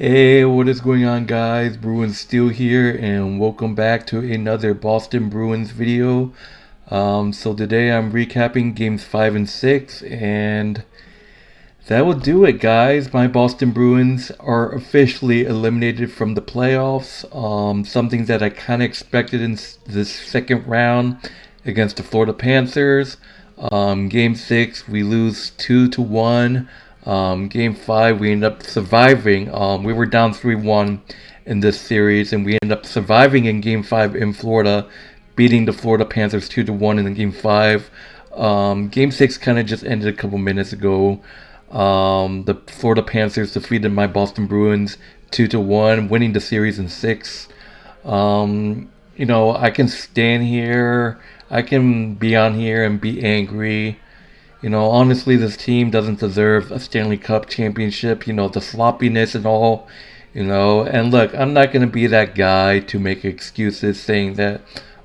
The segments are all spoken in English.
Hey, what is going on, guys? Bruins still here, and welcome back to another Boston Bruins video. So today I'm recapping games 5 and 6, and that will do it, guys. My Boston Bruins are officially eliminated from the playoffs. Something that I kind of expected in this second round against the Florida Panthers. Game 6, we lose 2-1. Game 5, we end up surviving. We were down 3-1 in this series, and we ended up surviving in Game 5 in Florida, beating the Florida Panthers 2-1 in Game 5. Game 6 kind of just ended a couple minutes ago. The Florida Panthers defeated my Boston Bruins 2-1, winning the series in 6. I can stand here, I can be on here and be angry. Honestly, this team doesn't deserve a Stanley Cup championship. The sloppiness and all. And look, I'm not going to be that guy to make excuses saying that,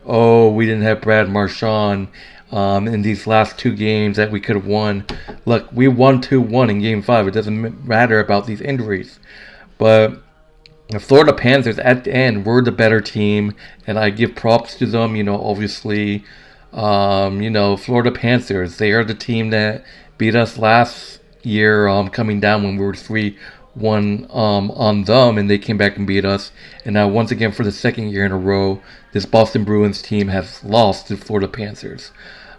oh, we didn't have Brad Marchand in these last two games that we could have won. Look, we won 2-1 in Game 5. It doesn't matter about these injuries. But the Florida Panthers at the end were the better team, and I give props to them. Obviously, Florida Panthers, they are the team that beat us last year, coming down when we were 3-1 on them, and they came back and beat us. And now, once again, for the second year in a row, this Boston Bruins team has lost to Florida Panthers.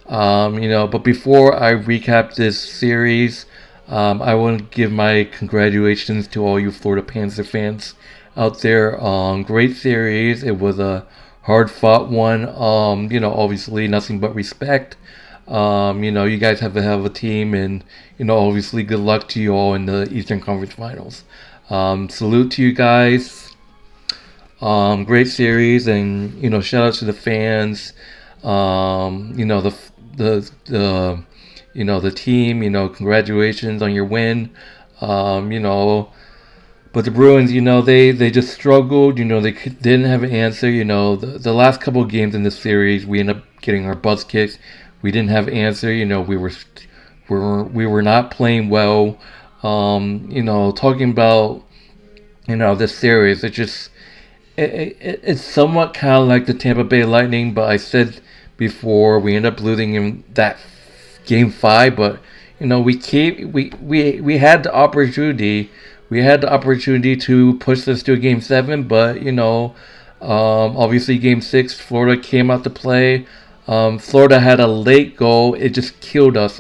But before I recap this series, I want to give my congratulations to all you Florida Panther fans out there. Great series. It was a hard fought one. Obviously nothing but respect. You guys have a team, and obviously good luck to you all in the Eastern Conference Finals. Salute to you guys. Great series, and shout out to the fans. The team. Congratulations on your win. But the Bruins, they just struggled. They didn't have an answer. The last couple of games in this series, we ended up getting our butts kicked. We didn't have an answer. We were not playing well. Talking about this series, it's somewhat kind of like the Tampa Bay Lightning. But I said before, we end up losing in that Game 5. But we had the opportunity. We had the opportunity to push this to Game 7, but obviously Game 6, Florida came out to play. Florida had a late goal. It just killed us.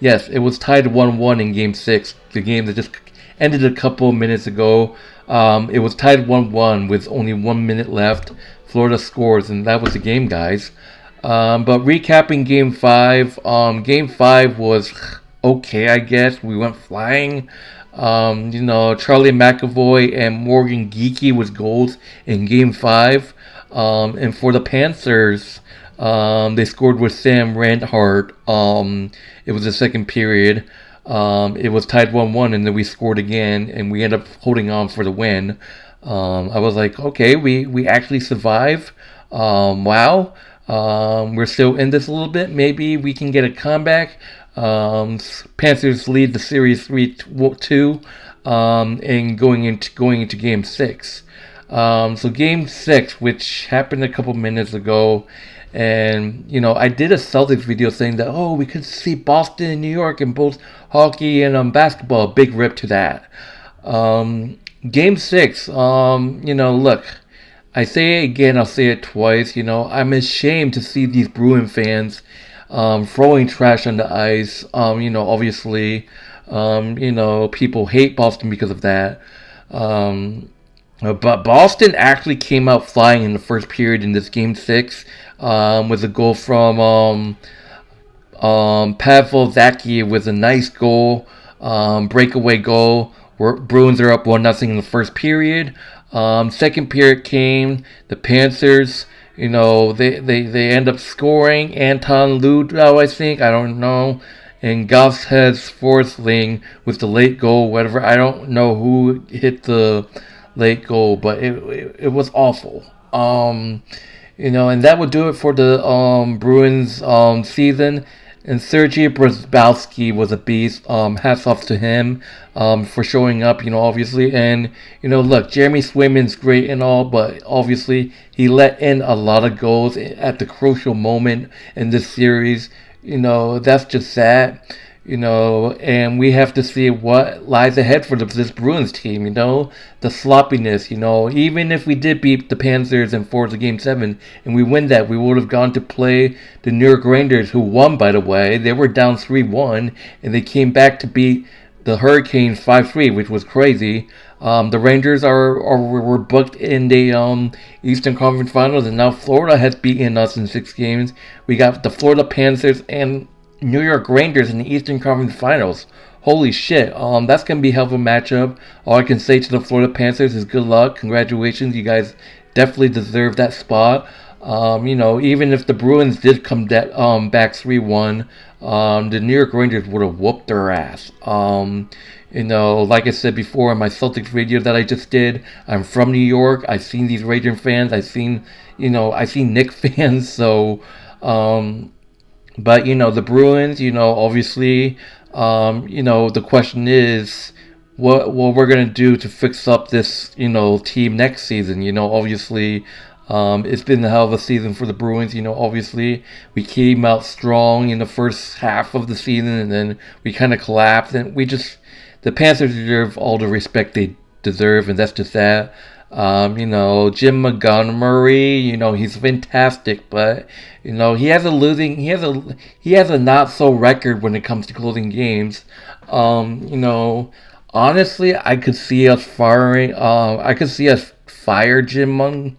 Yes, it was tied 1-1 in Game 6, the game that just ended a couple of minutes ago. It was tied 1-1 with only 1 minute left. Florida scores, and that was the game, guys. But recapping Game 5, Game 5 was okay, I guess. We went flying. Charlie McAvoy and Morgan Geekie was goals in Game 5. And for the Panthers, they scored with Sam Reinhart. It was the second period. It was tied 1-1, and then we scored again, and we ended up holding on for the win. I was like, okay, we actually survive. Wow. We're still in this a little bit. Maybe we can get a comeback. Panthers lead the series 3-2, and going into Game 6. So Game 6, which happened a couple minutes ago, and I did a Celtics video saying that we could see Boston and New York in both hockey and basketball. Big rip to that. Game 6. Look. I say it again, I'll say it twice. I'm ashamed to see these Bruin fans throwing trash on the ice. Obviously, people hate Boston because of that. But Boston actually came out flying in the first period in this Game 6 with a goal from Pavel Zacha with a nice goal, breakaway goal. Bruins are up 1-0 in the first period. Second period came. The Panthers, they end up scoring. Anton Ludow, I think. I don't know. And Goss has Forsling with the late goal, whatever. I don't know who hit the late goal, but it was awful. And that would do it for the Bruins season. And Sergei Brzezowski was a beast. Hats off to him for showing up, obviously. And, look, Jeremy Swayman's great and all, but obviously he let in a lot of goals at the crucial moment in this series. That's just sad. And we have to see what lies ahead for this Bruins team, the sloppiness, even if we did beat the Panthers in Forza Game 7 and we win that, we would have gone to play the New York Rangers, who won, by the way. They were down 3-1, and they came back to beat the Hurricanes 5-3, which was crazy. The Rangers were booked in the Eastern Conference Finals, and now Florida has beaten us in 6 games. We got the Florida Panthers and New York Rangers in the Eastern Conference Finals. Holy shit. That's going to be a hell of a matchup. All I can say to the Florida Panthers is good luck. Congratulations. You guys definitely deserve that spot. Even if the Bruins did come back 3-1, the New York Rangers would have whooped their ass. Like I said before in my Celtics video that I just did, I'm from New York. I've seen these Ranger fans. I've seen Knick fans. So, but the Bruins, obviously, the question is what we're gonna do to fix up this, team next season. Obviously, it's been a hell of a season for the Bruins. Obviously, we came out strong in the first half of the season, and then we kind of collapsed. And the Panthers deserve all the respect they deserve, and that's just that. Jim Montgomery, he's fantastic, but he has a not so record when it comes to closing games. Honestly, I could see us fire Jim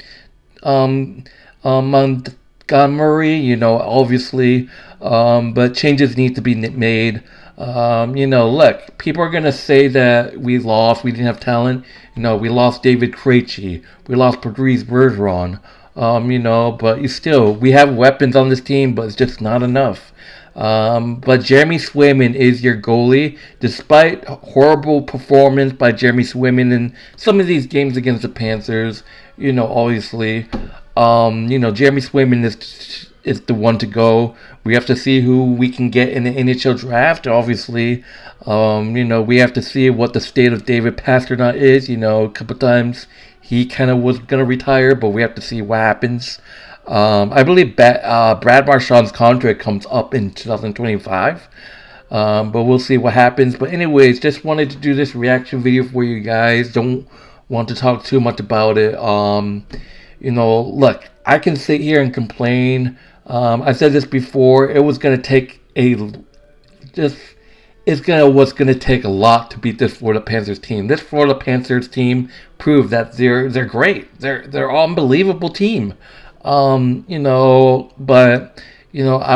Montgomery, obviously, but changes need to be made. Look, people are going to say that we didn't have talent. We lost David Krejci, we lost Patrice Bergeron, but we have weapons on this team, but it's just not enough. But Jeremy Swayman is your goalie. Despite horrible performance by Jeremy Swayman in some of these games against the Panthers, obviously, Jeremy Swayman is the one to go. We have to see who we can get in the NHL draft. Obviously, we have to see what the state of David Pastrnak is. A couple times he kind of was going to retire, but we have to see what happens. I believe Brad Marchand's contract comes up in 2025, but we'll see what happens. But anyways, just wanted to do this reaction video for you guys. Don't want to talk too much about it. Look, I can sit here and complain. I said this before. It was gonna take what's gonna take a lot to beat this Florida Panthers team. This Florida Panthers team proved that they're great. They're an unbelievable team. But I'm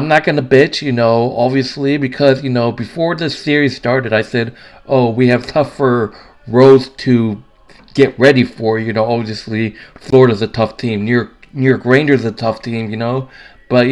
not gonna bitch. Obviously, because before this series started, I said, oh, we have tougher roads to get ready for. Obviously, Florida's a tough team. New York Rangers a tough team. But,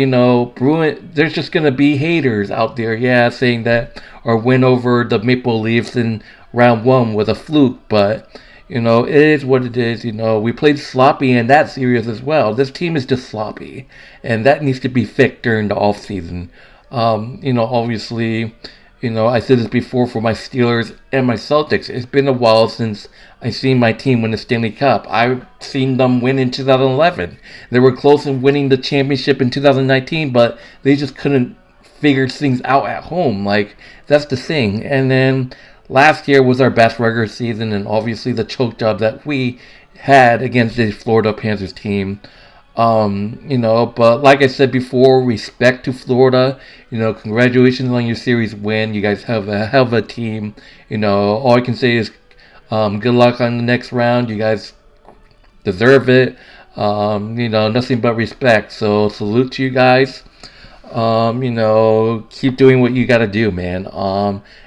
Bruin, there's just going to be haters out there, saying that our win over the Maple Leafs in round 1 was a fluke. But, it is what it is. We played sloppy in that series as well. This team is just sloppy. And that needs to be fixed during the offseason. Obviously, I said this before for my Steelers and my Celtics. It's been a while since I've seen my team win the Stanley Cup. I've seen them win in 2011. They were close in winning the championship in 2019, but they just couldn't figure things out at home. That's the thing. And then last year was our best regular season, and obviously the choke job that we had against the Florida Panthers team. But like I said before, respect to Florida. Congratulations on your series win. You guys have a hell of a team. All I can say is good luck on the next round. You guys deserve it. Nothing but respect. So salute to you guys. Keep doing what you gotta do, man.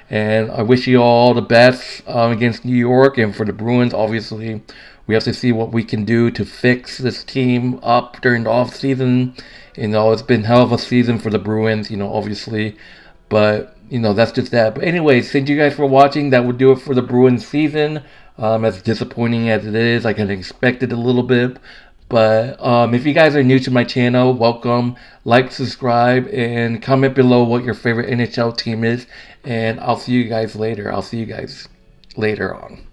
And I wish you all the best against New York, and for the Bruins, obviously. We have to see what we can do to fix this team up during the off season. It's been hell of a season for the Bruins, obviously. But, that's just that. But anyways, thank you guys for watching. That would do it for the Bruins season. As disappointing as it is, I can expect it a little bit. But if you guys are new to my channel, welcome. Like, subscribe, and comment below what your favorite NHL team is. And I'll see you guys later. I'll see you guys later on.